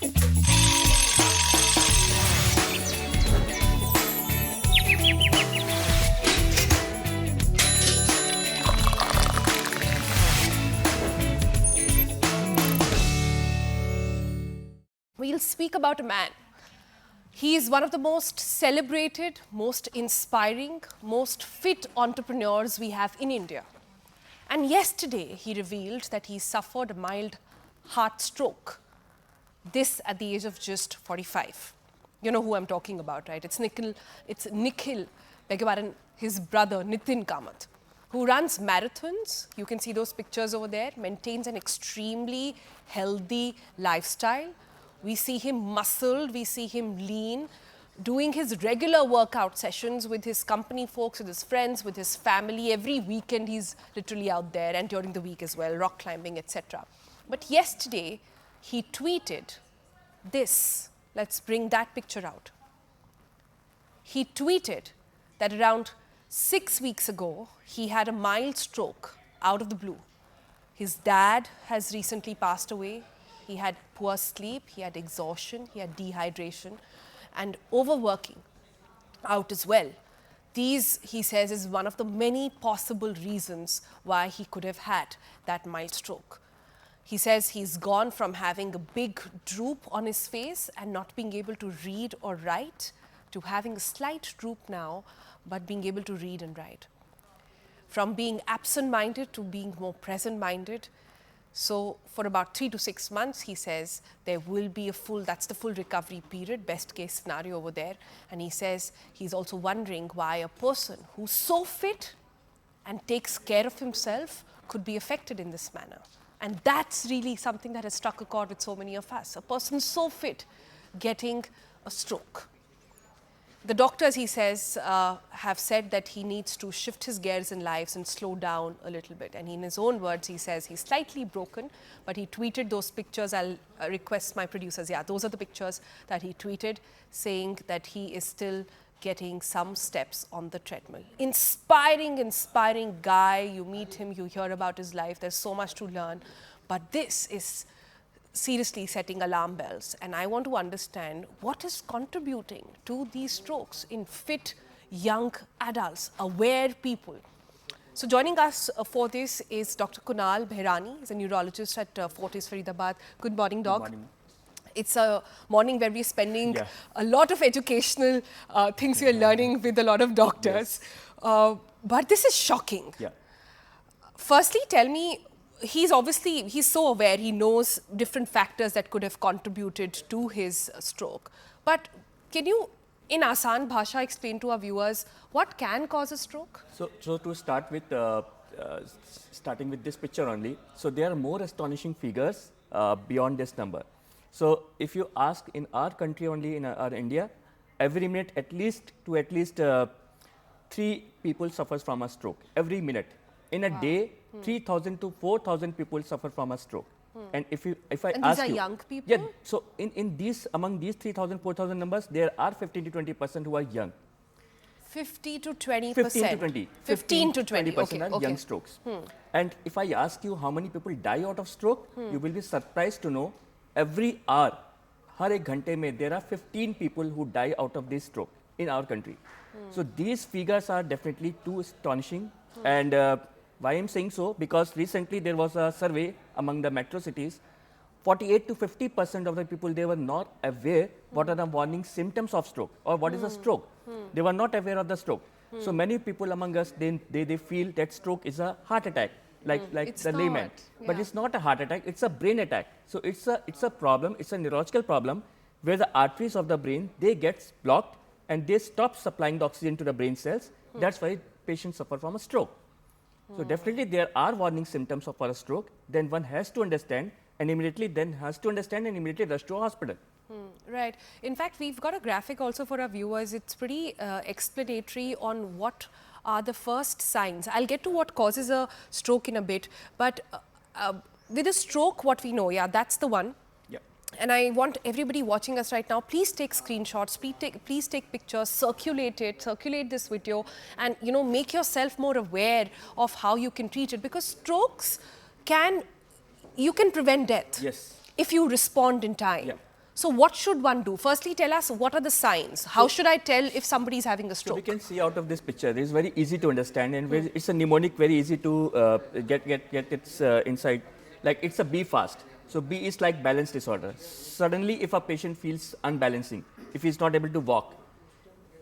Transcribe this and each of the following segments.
We'll speak about a man. He is one of the most celebrated, most inspiring, most fit entrepreneurs we have in India. And yesterday, he revealed that he suffered a mild heart stroke. This at the age of just 45. You know who I'm talking about, right? It's Nikhil, beg your pardon, his brother, Nithin Kamath, who runs marathons. You can see those pictures over there, maintains an extremely healthy lifestyle. We see him muscled, we see him lean, doing his regular workout sessions with his company folks, with his friends, with his family. Every weekend he's literally out there, and during the week as well, rock climbing, etc. But yesterday, he tweeted this. Let's bring that picture out. He tweeted that around 6 weeks ago, he had a mild stroke out of the blue. His dad has recently passed away. He had poor sleep, he had exhaustion, he had dehydration, and overworking out as well. These, he says, is one of the many possible reasons why he could have had that mild stroke. He says he's gone from having a big droop on his face and not being able to read or write to having a slight droop now, but being able to read and write. From being absent-minded to being more present-minded. So for about 3 to 6 months, he says, there will be that's the full recovery period, best case scenario over there. And he says he's also wondering why a person who's so fit and takes care of himself could be affected in this manner. And that's really something that has struck a chord with so many of us. A person so fit getting a stroke. The doctors, he says, have said that he needs to shift his gears in life and slow down a little bit. And in his own words, he says he's slightly broken, but he tweeted those pictures. I'll request my producers. Yeah, those are the pictures that he tweeted, saying that he is still getting some steps on the treadmill. Inspiring guy. You meet him, you hear about his life. There's so much to learn. But this is seriously setting alarm bells, and I want to understand what is contributing to these strokes in fit young adults, aware people. So joining us for this is Dr. Kunal Bahrani. He's a neurologist at Fortis Faridabad. Good morning, Doc. Good morning. It's a morning where we're spending a lot of educational things we're learning with a lot of doctors. Yes. But this is shocking. Yeah. Firstly, tell me, he's so aware, he knows different factors that could have contributed to his stroke. But can you, in Asan Bhasha, explain to our viewers what can cause a stroke? So to start with, starting with this picture only, so there are more astonishing figures beyond this number. So if you ask in our country only, in our India, every minute at least 3 people suffers from a stroke, every minute. In a day, 3,000 to 4,000 people suffer from a stroke. And if I ask you, these are young people? Yeah. So among these 3,000, 4,000 numbers, there are 15 to 20% who are young. 50 to 20%. 15 to 20. 15 to 20% are young strokes. And if I ask you how many people die out of stroke, you will be surprised to know every hour, har ek ghante mein, there are 15 people who die out of this stroke in our country. So these figures are definitely too astonishing. And why I'm saying so? Because recently there was a survey among the metro cities. 48 to 50% of the people, they were not aware what are the warning symptoms of stroke or what is a stroke. They were not aware of the stroke. So many people among us, they feel that stroke is a heart attack, like the layman. Yeah. But it's not a heart attack, it's a brain attack. So it's a problem, it's a neurological problem where the arteries of the brain, they get blocked and they stop supplying the oxygen to the brain cells. That's why patients suffer from a stroke. So definitely there are warning symptoms of a stroke. Then one has to understand and immediately rush to a hospital. Right. In fact, we've got a graphic also for our viewers. It's pretty explanatory on what are the first signs. I'll get to what causes a stroke in a bit. But with a stroke, what we know, that's the one. And I want everybody watching us right now, please take screenshots, please take pictures, circulate this video, and make yourself more aware of how you can treat it, because strokes you can prevent death if you respond in time. So what should one do? Firstly, tell us what are the signs? How should I tell if somebody is having a So stroke? we can see out of this picture, it's very easy to understand, and it's a mnemonic, very easy to get its insight. Like it's a B fast. So B is like balance disorder. Suddenly, if a patient feels unbalancing, if he's not able to walk,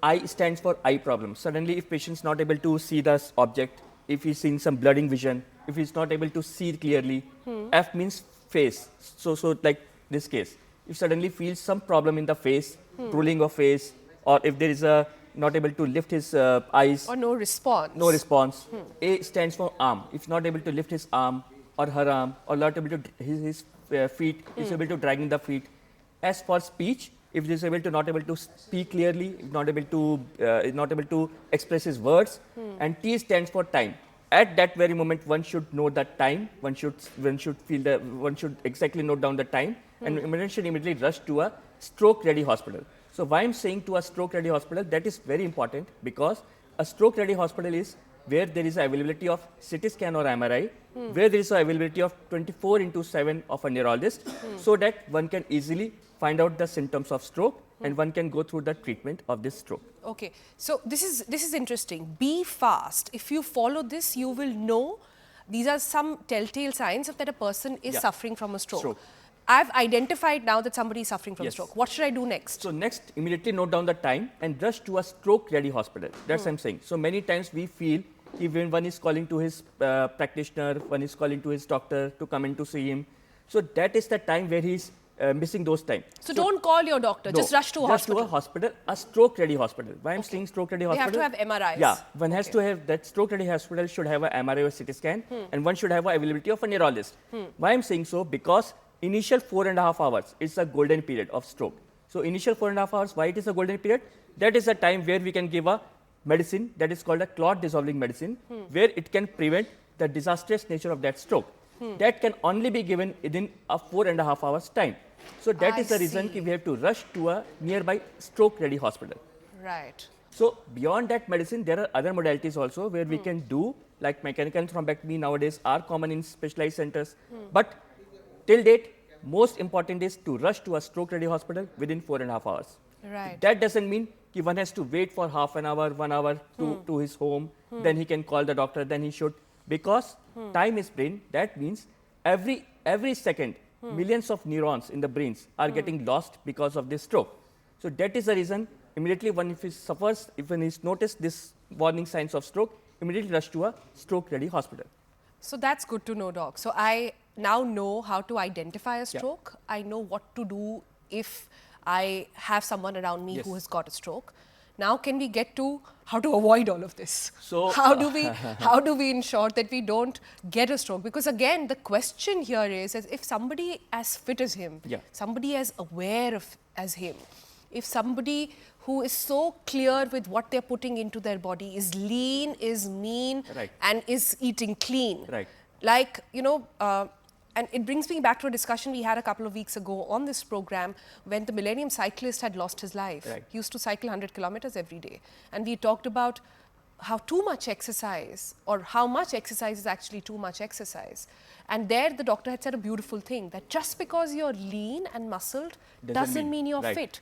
I stands for eye problem. Suddenly, if patient's not able to see the object, if he's seeing some blurring vision, if he's not able to see clearly, F means face. So like this case, if suddenly feels some problem in the face, drooling of face, or if there is a not able to lift his eyes. Or no response. No response. A stands for arm. If not able to lift his arm or her arm, or not able to his feet, is able to dragging the feet. S for speech. If he is not able to speak clearly, not able to express his words, and T stands for time. At that very moment, one should know the time. One should exactly note down the time, and one should immediately rush to a stroke-ready hospital. So why I'm saying to a stroke-ready hospital, that is very important, because a stroke-ready hospital is where there is availability of CT scan or MRI, where there is availability of 24/7 of a neurologist, so that one can easily find out the symptoms of stroke and one can go through the treatment of this stroke. Okay, so this is interesting. Be fast. If you follow this, you will know these are some telltale signs of that a person is suffering from a stroke. I've identified now that somebody is suffering from stroke. What should I do next? So next, immediately note down the time and rush to a stroke-ready hospital. That's what I'm saying. So many times we feel even one is calling to his practitioner, one is calling to his doctor to come in to see him. So that is the time where he's missing those time. So don't call your doctor, just rush to a hospital. Just to a hospital, a stroke-ready hospital. Why I'm saying stroke-ready hospital? They have to have MRIs. Yeah, one has to have, that stroke-ready hospital should have a MRI or CT scan, and one should have availability of a neurologist. Why I'm saying so? Because initial 4.5 hours is a golden period of stroke. So initial 4.5 hours, why it is a golden period? That is the time where we can give a medicine that is called a clot dissolving medicine, where it can prevent the disastrous nature of that stroke. That can only be given within a 4.5 hours time. So that is the reason we have to rush to a nearby stroke-ready hospital. Right. So beyond that medicine, there are other modalities also where we can do, like mechanical thrombectomy nowadays are common in specialized centers. But till date, most important is to rush to a stroke-ready hospital within 4.5 hours. Right. That doesn't mean one has to wait for half an hour, 1 hour to his home, then he can call the doctor, then he should. Because time is brain, that means every second, millions of neurons in the brains are getting lost because of this stroke. So that is the reason immediately if he suffers, if one is noticed this warning signs of stroke, immediately rush to a stroke-ready hospital. So that's good to know, Doc. So I now know how to identify a stroke. I know what to do if I have someone around me who has got a stroke. Now can we get to how to avoid all of this? So how do we ensure that we don't get a stroke? Because again, the question here is if somebody as fit as him, somebody as aware as him, if somebody who is so clear with what they're putting into their body, is lean, is mean, and is eating clean. Like, you know, and it brings me back to a discussion we had a couple of weeks ago on this program when the Millennium Cyclist had lost his life. He used to cycle 100 kilometers every day. And we talked about how too much exercise or how much exercise is actually too much exercise. And there the doctor had said a beautiful thing, that just because you're lean and muscled doesn't mean you're fit.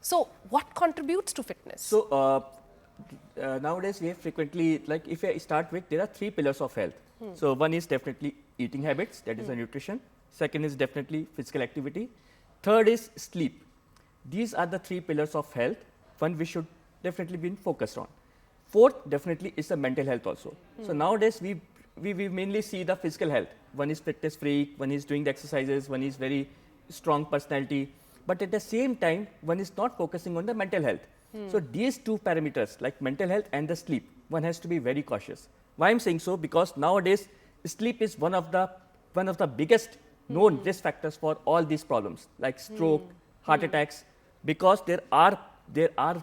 So what contributes to fitness? So nowadays we have frequently, like if I start with, there are 3 pillars of health. So one is definitely eating habits, that is the nutrition. Second is definitely physical activity. Third is sleep. These are the 3 pillars of health, one we should definitely be focused on. Fourth definitely is the mental health also. So nowadays we mainly see the physical health. One is fitness freak, one is doing the exercises, one is very strong personality. But at the same time, one is not focusing on the mental health. So these 2 parameters, like mental health and the sleep, one has to be very cautious. Why I'm saying so? Because nowadays sleep is one of the biggest known risk factors for all these problems, like stroke, heart attacks. Because there are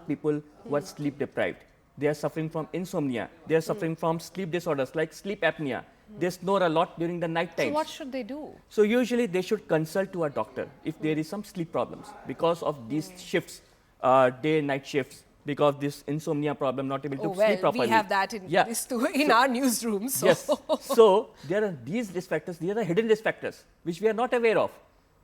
people who are sleep deprived. They are suffering from insomnia. They are suffering from sleep disorders like sleep apnea. They snore a lot during the night times. So what should they do? So usually they should consult to a doctor if there is some sleep problems because of these shifts, day and night shifts. Because this insomnia problem, not able to sleep properly. We have that in our newsrooms. So. Yes. So there are these risk factors, these are the hidden risk factors which we are not aware of.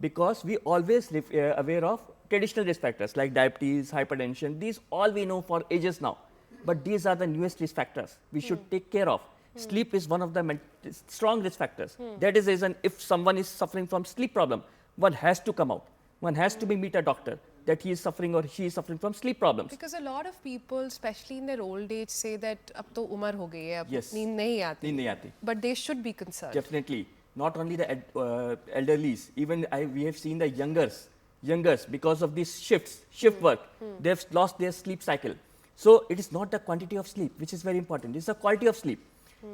because we always aware of traditional risk factors like diabetes, hypertension. These all we know for ages now. But these are the newest risk factors we should take care of. Sleep is one of the strong risk factors. That is the reason if someone is suffering from sleep problem, one has to come out. One has to meet a doctor that he is suffering or she is suffering from sleep problems. Because a lot of people, especially in their old age, say that ab to umar ho gayi hai, ab Yes. neend nahi aati. Neend nahi aati. But they should be concerned. Definitely. Not only the elderlies, even we have seen the youngers because of these shift work, they've lost their sleep cycle. So it is not the quantity of sleep, which is very important. It's the quality of sleep.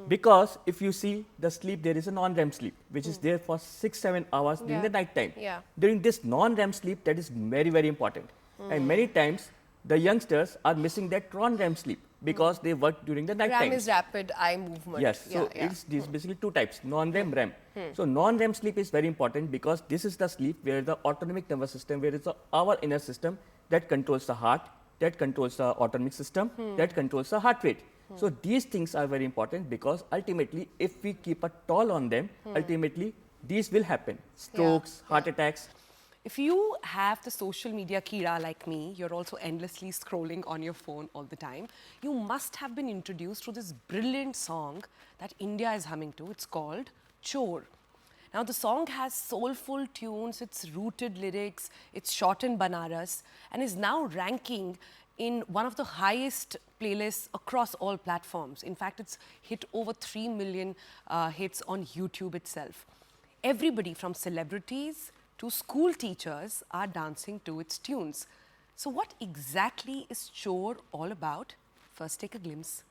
Because if you see the sleep, there is a non-REM sleep, which is there for 6-7 hours during the night time. Yeah. During this non-REM sleep, that is very, very important. And many times, the youngsters are missing that non-REM sleep because they work during the night time. REM is rapid eye movement. Yes, so it's basically two types, non-REM, REM. So non-REM sleep is very important because this is the sleep where the autonomic nervous system, where it's our inner system that controls the heart, that controls the autonomic system, that controls the heart rate. So these things are very important because ultimately, if we keep a toll on them, ultimately these will happen. Strokes, heart attacks. If you have the social media kira like me, you're also endlessly scrolling on your phone all the time, you must have been introduced to this brilliant song that India is humming to. It's called Chor. Now, the song has soulful tunes, it's rooted lyrics, it's shot in Banaras, and is now ranking in one of the highest playlists across all platforms. In fact, it's hit over 3 million hits on YouTube itself. Everybody from celebrities to school teachers are dancing to its tunes. So what exactly is Chor all about? First, take a glimpse.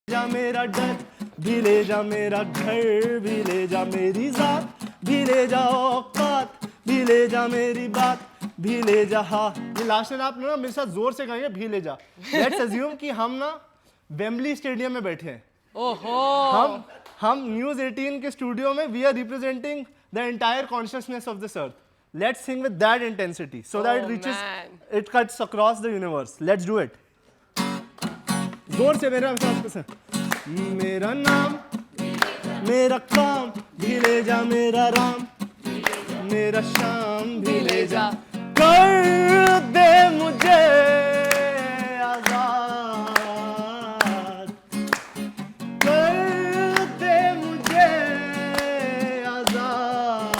जा मेरा डर भी ले जा, मेरा घर भी ले जा, मेरी जात भी ले जा, औकात भी ले जा, मेरी बात भी ले जा। हाँ, ये लास्ट में आप ना मेरे साथ जोर से कहेंगे भी ले जा। लेट्स अज्यूम कि हम ना वेम्बली स्टेडियम में बैठे हैं। ओहो। हम न्यूज़ 18 के स्टूडियो में we are representing the entire consciousness of this earth. Let's sing with that intensity so that it reaches, it cuts across the universe. Let's do it. जोर से मेरा साथ। मेरा नाम मेरा काम भी ले जा, मेरा राम मेरा शाम भी ले जा, कर दे मुझे आजाद, कर दे मुझे आजाद।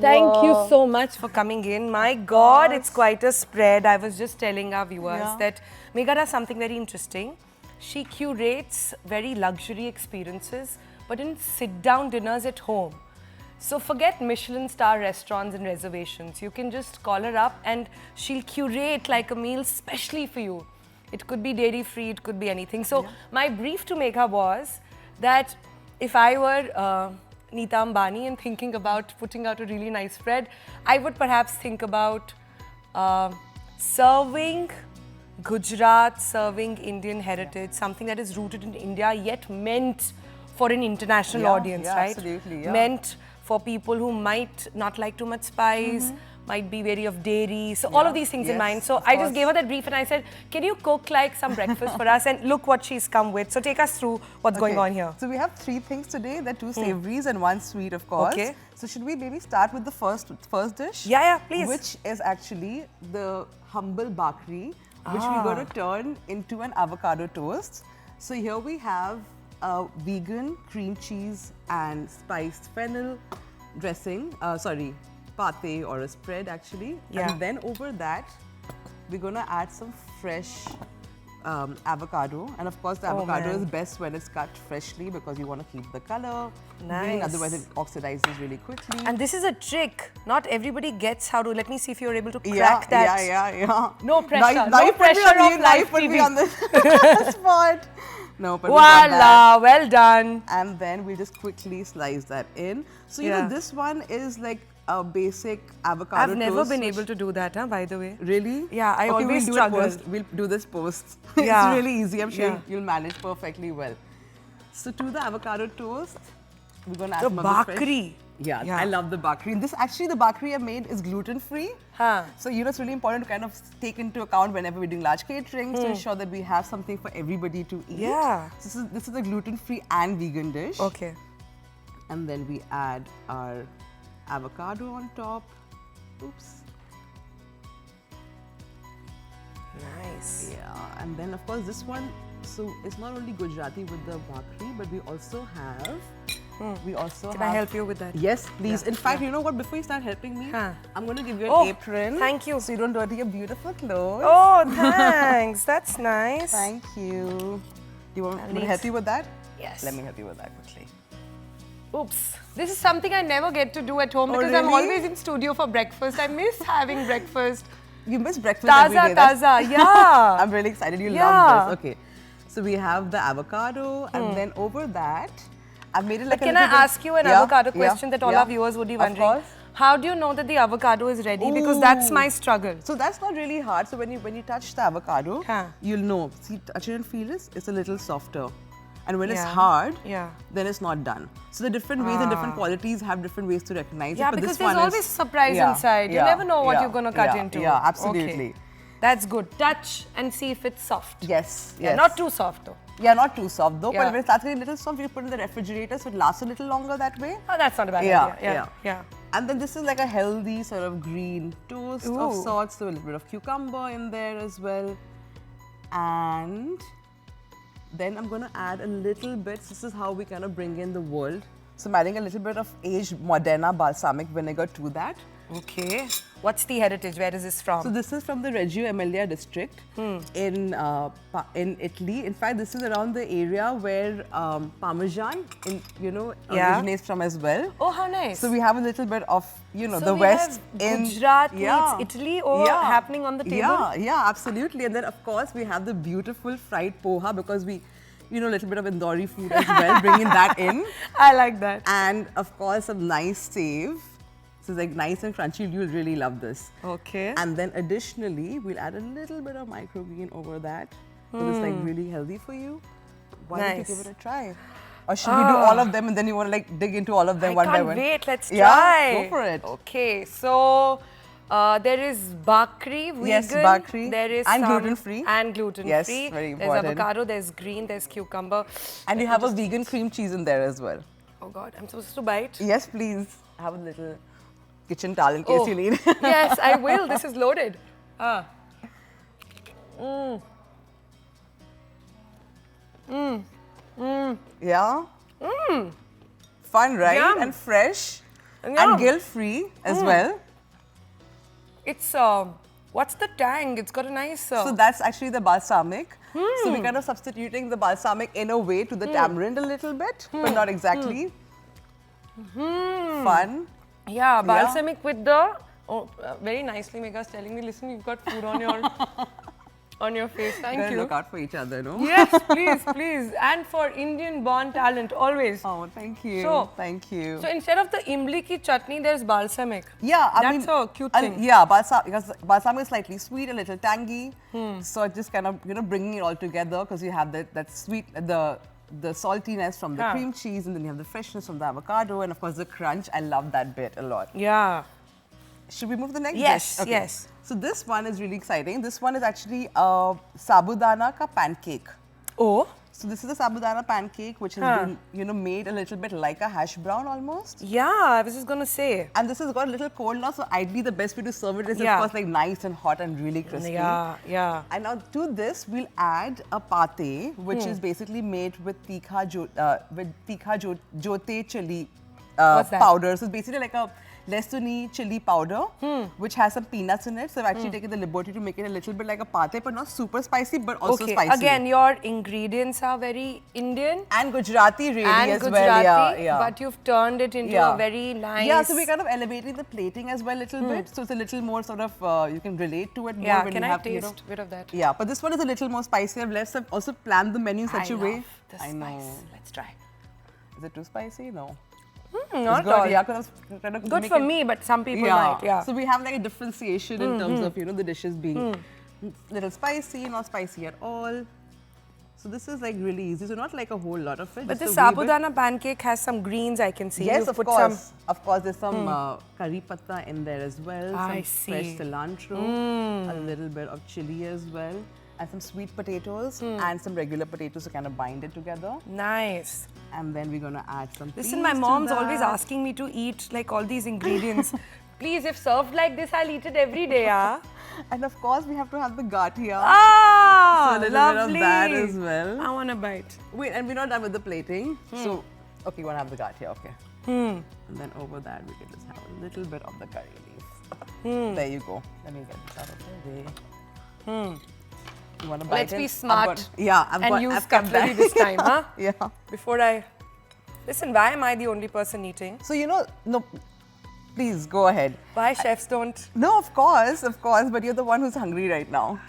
Thank you so much for coming in. My God, it's quite a spread. I was just telling our viewers that Megha does something very interesting. She curates very luxury experiences, but in sit-down dinners at home. So forget Michelin star restaurants and reservations. You can just call her up and she'll curate like a meal specially for you. It could be dairy free, it could be anything. So my brief to Megha was that if I were Neeta Ambani and thinking about putting out a really nice spread, I would perhaps think about serving Gujarat, serving Indian heritage, something that is rooted in India yet meant for an international audience, right? Absolutely, Meant for people who might not like too much spice, might be wary of dairy. So all of these things in mind. So I just gave her that brief and I said, can you cook like some breakfast for us? And look what she's come with. So take us through what's going on here. So we have 3 things today. There are 2 savouries and 1 sweet, of course. Okay. So should we maybe start with the first dish? Yeah, please. Which is actually the humble bakri, which we're going to turn into an avocado toast. So here we have a vegan cream cheese and spiced fennel dressing, pate or a spread actually. Yeah. And then over that, we're going to add some fresh avocado. And of course, the avocado is best when it's cut freshly because you want to keep the color green, otherwise it oxidizes really quickly. And this is a trick. Not everybody gets how to. Let me see if you're able to crack that. Yeah. No pressure. Now No you put me pressure on of me, now you live put me TV. on the spot. No, but we got that. Voila, well done. And then we just quickly slice that in. So you know, this one is like a basic avocado I've never toast, been which- able to do that, by the way. Really? Yeah, I okay, always we'll struggle. do it post. We'll do this post. Yeah. It's really easy. I'm sure Yeah. you'll manage perfectly well. So to the avocado toast, we're going to add The some of the fresh- bakri. Yeah, Yeah. I love the bakri. And this actually, the bakri I made is gluten-free. Huh. So, you know, it's really important to kind of take into account whenever we're doing large catering to ensure that we have something for everybody to eat. Yeah. So this is a gluten-free and vegan dish. Okay. And then we add our avocado on top. Oops. Nice. Yeah, and then of course this one, so it's not only Gujarati with the bakri, but we also have, Can I help you with that? Yes, please. In fact, you know what, before you start helping me, Huh. I'm going to give you Oh, an apron. thank you. So you don't dirty your beautiful clothes. Oh, thanks. That's nice. Thank you. You want me to least- help you with that? Yes. Let me help you with that quickly. Oops. This is something I never get to do at home Oh, because I'm really? always in studio for breakfast. I miss having breakfast. You miss breakfast every day. That's- Taza, yeah. I'm really excited. You Yeah. love this. Okay. So we have the avocado, and then over that, I've made it like But a can I little bit- ask you an Yeah, avocado yeah, question that all yeah. our viewers would be Of wondering? course. How do you know that the avocado is ready? Because that's my struggle. So that's not really hard. So when you touch the avocado, Huh. you'll know. See, touch it and feel it. It's a little softer. And when it's Yeah. hard, Yeah. then it's not done. So the different ways and different qualities have different ways to recognize Yeah, it. But because this there's one always is, a surprise Yeah, inside. You yeah, never know what yeah, you're going to cut yeah, into. Yeah, absolutely. Okay. That's good. Touch and see if it's soft. Yes, Yeah, yes. not too soft though. Yeah, not too soft though. Yeah. But when it starts getting a little soft, you put it in the refrigerator so it lasts a little longer that way. Oh, that's not a bad Yeah, idea. Yeah. And then this is like a healthy sort of green toast of Ooh. sorts. So a little bit of cucumber in there as well. And then I'm going to add a little bit. This is how we kind of bring in the world. So I'm adding a little bit of aged Modena balsamic vinegar to that. Okay. What's the heritage? Where is this from? So this is from the Reggio Emilia district in Italy. In fact, this is around the area where Parmesan, originates from as well. Oh, how nice. So we have a little bit of, So the we West have Gujarat meets Italy happening on the table? Yeah, absolutely. And then, of course, we have the beautiful fried poha because we, a little bit of Indori food as well, bringing that in. I like that. And, of course, some nice save. So it's like nice and crunchy. You'll really love this. Okay. And then additionally, we'll add a little bit of microgreen over that. So it's like really healthy for you. Why don't you give it a try? Or should we do all of them and then you want to like dig into all of them one by one? I can't wait. Let's try. Yeah, go for it. Okay. So there is bakri, vegan. Yes, bakri. There is and gluten-free. And gluten-free. Yes, very important. There's avocado, there's green, there's cucumber. And you have a vegan cream cheese in there as well. Oh God, I'm supposed to bite? Yes, please. Have a little kitchen towel in case you need. Yes, I will. This is loaded. Yeah? Fun, right? Yum. And fresh. Yum. And guilt-free as well. It's, what's the tang? It's got a nice... So that's actually the balsamic. So we're kind of substituting the balsamic in a way to the tamarind a little bit, but not exactly. Fun. Yeah, balsamic with the... Oh, very nicely, Megha's telling me, listen, you've got food on your on your face. Thank you. Look out for each other, no? Yes, please, please. And for Indian-born talent, always. Oh, thank you. So, thank you. So instead of the imli ki chutney, there's balsamic. Yeah, I mean, that's a cute thing. Yeah, because balsamic is slightly sweet, a little tangy. So it just kind of, bringing it all together because you have that sweet, the saltiness from the cream cheese, and then you have the freshness from the avocado, and of course the crunch. I love that bit a lot. Yeah. Should we move to the next Yes, dish? Okay. yes. So this one is really exciting. This one is actually a sabudana ka pancake. Oh. So this is a sabudana pancake which has been, made a little bit like a hash brown almost. Yeah, I was just gonna say. And this has got a little cold now, so ideally the best way to serve it is of course like nice and hot and really crispy. Yeah, yeah. And now to this we'll add a pate, which is basically made with tikha jote chili What's that? powder. So it's basically like a lesuni chili powder, which has some peanuts in it. So I've actually taken the liberty to make it a little bit like a pate, but not super spicy, but also spicy. Again, your ingredients are very Indian. And Gujarati really And as Gujarati, well. Yeah. but you've turned it into a very nice... Yeah, so we're kind of elevating the plating as well a little bit. So it's a little more sort of, you can relate to it more Yeah, when can you I have, taste a bit of that? Yeah, but this one is a little more spicy. I've also planned the menu in such a way. The I spice. know. Let's try. Is it too spicy? No. Not It's at all. good, yeah, 'cause I was trying to Good make for it- me, but some people might. Yeah. So we have like a differentiation in terms of, the dishes being little spicy, not spicy at all. So this is like really easy. So not like a whole lot of it. But the just a wee bit. sabudana pancake has some greens I can see. Yes, You've of put course. some- Of course, there's some curry patta in there as well. I some fresh see. cilantro, a little bit of chili as well, and some sweet potatoes and some regular potatoes to kind of bind it together. Nice. And then we're gonna add some. Listen, my peas to mom's always that. asking me to eat like all these ingredients. Please, if served like this, I'll eat it every day, yeah? And of course, we have to have the gathia. Ah, So a little lovely. bit of that as well. I want a bite. Wait, and we're not done with the plating. So, okay, you wanna have the gathia, okay. And then over that, we can just have a little bit of the curry leaf. There you go. Let me get this out of the way. You wanna bite Let's in? be I've smart got- yeah, and use I've kept cutlery that. this time, huh? Yeah. Before I... Listen, why am I the only person eating? So, no, please go ahead. Why chefs don't... No, of course, but you're the one who's hungry right now.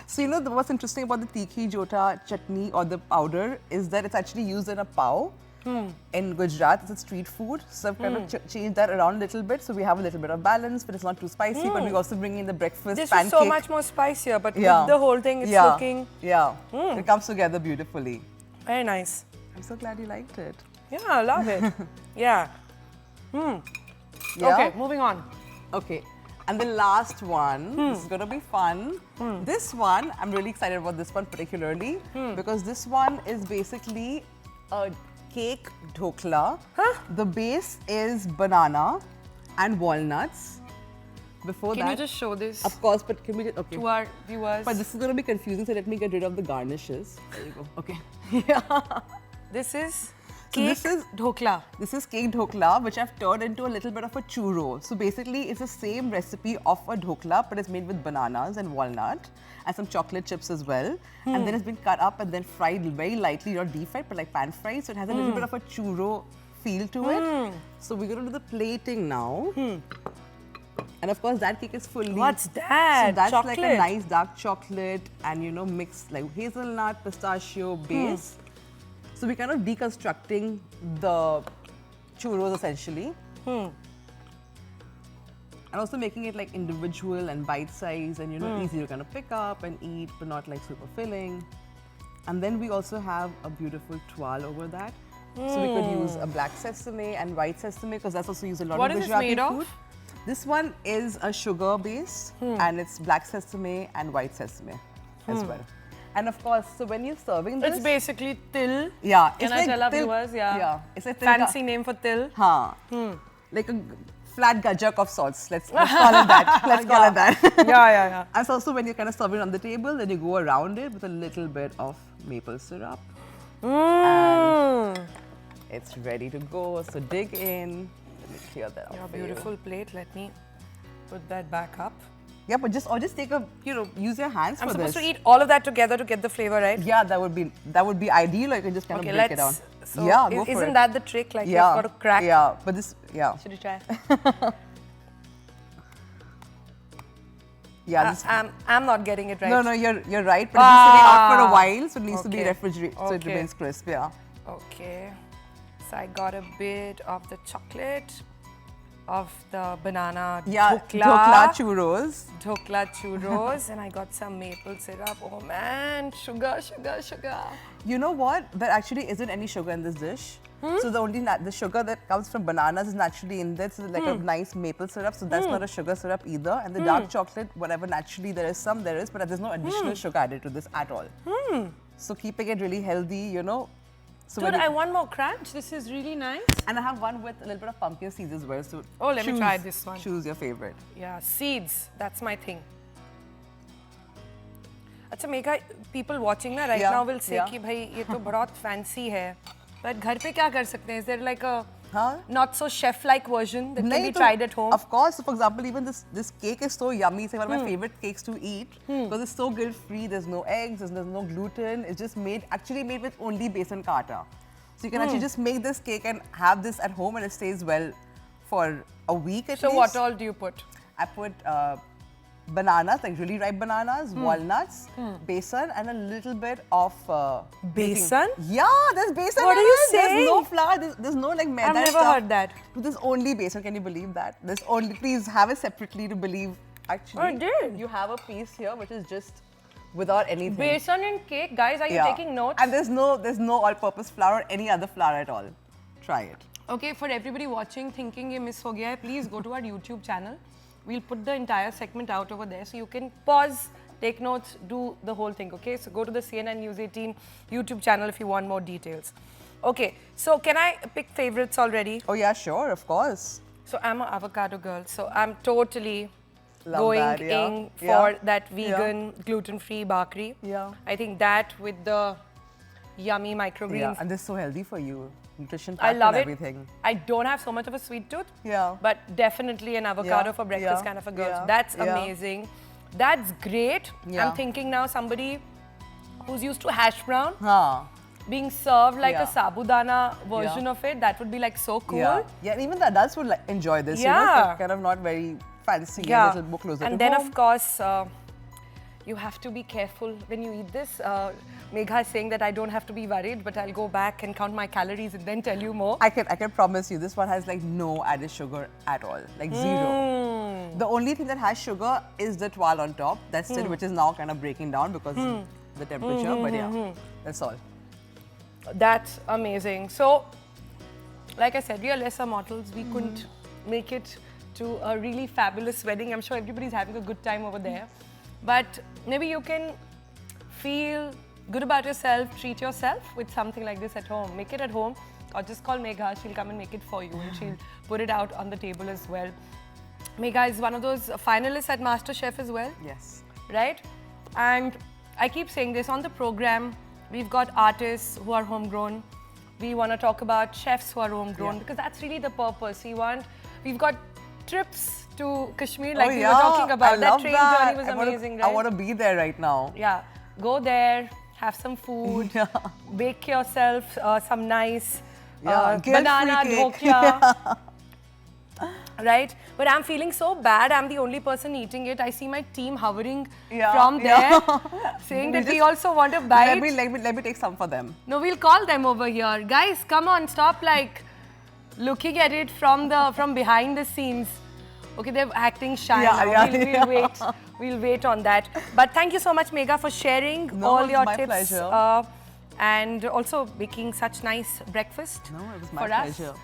So, what's interesting about the tikhi jota chutney or the powder is that it's actually used in a pav. In Gujarat, it's a street food. So I've kind of changed that around a little bit. So we have a little bit of balance, but it's not too spicy. But we also bring in the breakfast This pancake. is so much more spicier, but with the whole thing, it's looking... Yeah, it comes together beautifully. Very nice. I'm so glad you liked it. Yeah, I love it. Yeah. Yeah? Okay, moving on. Okay. And the last one, this is going to be fun. This one, I'm really excited about this one particularly because this one is basically a cake dhokla. The base is banana and walnuts. Before Can that, you just show this of course, but can we just, okay. to our viewers? But this is going to be confusing, so let me get rid of the garnishes. There you go. Okay. Yeah. This is... So this is dhokla. This is cake dhokla, which I've turned into a little bit of a churro. So basically, it's the same recipe of a dhokla, but it's made with bananas and walnut and some chocolate chips as well. And then it's been cut up and then fried very lightly, not deep fried, but like pan fried. So it has a little bit of a churro feel to it. So we're going to do the plating now. And of course, that cake is fully. What's that? So that's Chocolate. like a nice dark chocolate and mixed like hazelnut, pistachio base. So we're kind of deconstructing the churros essentially. And also making it like individual and bite-sized and easy to kind of pick up and eat, but not like super filling. And then we also have a beautiful toile over that. So we could use a black sesame and white sesame because that's also used a lot What of is this Gujarati made of? food. This one is a sugar base and it's black sesame and white sesame as well. And of course, so when you're serving this, It's basically til. yeah, Can it's I like tell our til- viewers? Yeah. Yeah, it's like Fancy name for til. like a flat gajak of sorts. Let's call it that. Let's call it that. Yeah. And so also when you're kind of serving it on the table, then you go around it with a little bit of maple syrup. And it's ready to go. So dig in. Let me clear that out Your for you. beautiful plate. Let me put that back up. Yeah, but just take a use your hands I'm for supposed this. to eat all of that together to get the flavor, right? Yeah, that would be ideal. Or you can just kind Okay, of break it down. let's. So yeah, go for isn't it. that the trick? Like yeah, you've got to crack. Yeah, but this Should you try? yeah. This, I'm not getting it right. No, you're right. But it needs to be out for a while, so it needs to be Okay. refrigerated so it Okay. remains crisp. Yeah. Okay. So I got a bit of the chocolate, of the banana Yeah, dhokla churros. churros, and I got some maple syrup. Oh man, sugar. You know what? There actually isn't any sugar in this dish. So the sugar that comes from bananas is naturally in there. It's like a nice maple syrup. So that's not a sugar syrup either. And the dark chocolate, whatever naturally there is, but there's no additional sugar added to this at all. So keeping it really healthy, So Dude, when I you- want more crunch. This is really nice. and I have one with a little bit of pumpkin seeds as well. So Oh, let me try this one. Choose your favorite. Yeah, seeds. That's my thing. अच्छा Megha, people watching na right Yeah, now will say yeah. कि भाई ये तो बहुत fancy है. But घर पे क्या कर सकते हैं? Is there like a Huh? not so chef-like version that can नहीं be तो- tried at home? Of course. So for example, even this cake is so yummy. It's like one of my favorite cakes to eat because it's so guilt-free. There's no eggs. There's no gluten. It's just actually made with only besan ka atta. So you can actually just make this cake and have this at home, and it stays well for a week at So least. what all do you put? I put bananas, like really ripe bananas, walnuts, besan, and a little bit of Besan? Yeah, there's besan. What in are you it. There's no saying? flour. There's no like maida. I've and never stuff. heard that. Dude, there's only besan. Can you believe that? There's only. Please have it separately to believe. Actually, I did. You have a piece here which is just without anything. Besan and cake, guys. Are you taking notes? And there's no all-purpose flour or any other flour at all. Try it. Okay, for everybody watching, thinking ye miss ho gaya hai, please go to our YouTube channel. We'll put the entire segment out over there, so you can pause, take notes, do the whole thing. Okay, so go to the CNN News 18 YouTube channel if you want more details. Okay, so can I pick favorites already? Oh yeah, sure, of course. So I'm an avocado girl, so I'm totally Love going that, yeah. in for Yeah. that vegan, gluten-free bakri. Yeah. I think that with the yummy microgreens. Yeah, and this is so healthy for you. Nutrition I packed love and it. everything. I don't have so much of a sweet tooth. Yeah. But definitely an avocado Yeah, for breakfast yeah, kind of a girl. yeah, So that's yeah. amazing. That's great. Yeah. I'm thinking now somebody who's used to hash brown Huh. being served like a Yeah. sabudana version Yeah. of it. That would be like so cool. Yeah. Yeah, and even the adults would like enjoy this. Yeah. So kind of not very fancy. Yeah. A little more closer And to then home. of course, you have to be careful when you eat this. Megha is saying that I don't have to be worried, but I'll go back and count my calories and then tell you more. I can promise you this one has like no added sugar at all, like zero. The only thing that has sugar is the toile on top. That's it, which is now kind of breaking down because of the temperature. But yeah, that's all. That's amazing. So, like I said, we are lesser mortals. We couldn't make it to a really fabulous wedding. I'm sure everybody's having a good time over there. But maybe you can feel good about yourself, treat yourself with something like this at home. Make it at home or just call Megha. She'll come and make it for you and she'll put it out on the table as well. Megha is one of those finalists at MasterChef as well. Yes. Right? And I keep saying this on the program, we've got artists who are homegrown, We want to talk about chefs who are homegrown because that's really the purpose. We've got trips to Kashmir like we were talking about. That train journey was amazing, right? I want to be there right now. Yeah, go there, have some food, bake yourself some nice banana dhokla. Right? But I'm feeling so bad. I'm the only person eating it. I see my team hovering from there, saying that we also want a bite. Let me take some for them. No, we'll call them over here. Guys, come on, stop like looking at it from behind the scenes. Okay, they're acting shy now. We'll wait on that. But thank you so much, Megha, for sharing all your tips. Pleasure. And also making such nice breakfast No, it was for my us. pleasure.